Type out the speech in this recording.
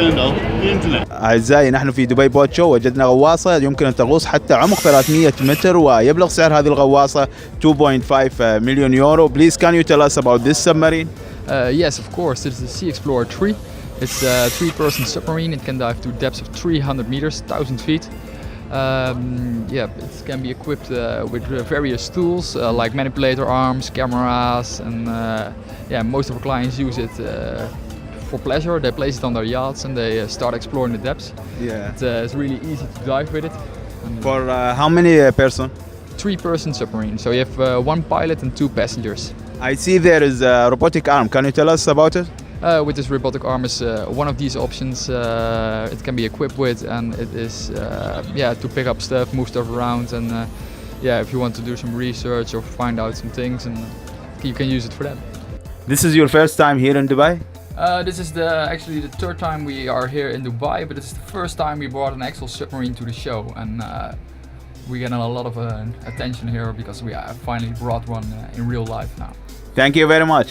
turned off the internet. أعزائي نحن في دبي بوت شو وجدنا غواصة يمكن أن تغوص حتى عمق 300 متر ويبلغ سعر هذه الغواصة 2.5 million euro. Please can you tell us about this submarine? Yes, of course. This is the Sea Explorer 3. It's a 3-person submarine. It can dive to depths of 300 meters, 1,000 feet. It can be equipped with various tools like manipulator arms, cameras, and most of our clients use it for pleasure. They place it on their yachts and they start exploring the depths. Yeah. It's really easy to dive with it. And For how many person? 3-person submarine, so you have 1 pilot and 2 passengers. I see there is a robotic arm. Can you tell us about it? With this robotic arm is one of these options it can be equipped with, and it is to pick up stuff, move stuff around, and if you want to do some research or find out some things, and you can use it for that. This is your first time here in Dubai? This is actually the 3rd time we are here in Dubai, but it's the first time we brought an actual submarine to the show, and we get a lot of attention here because we finally brought one in real life now. Thank you very much.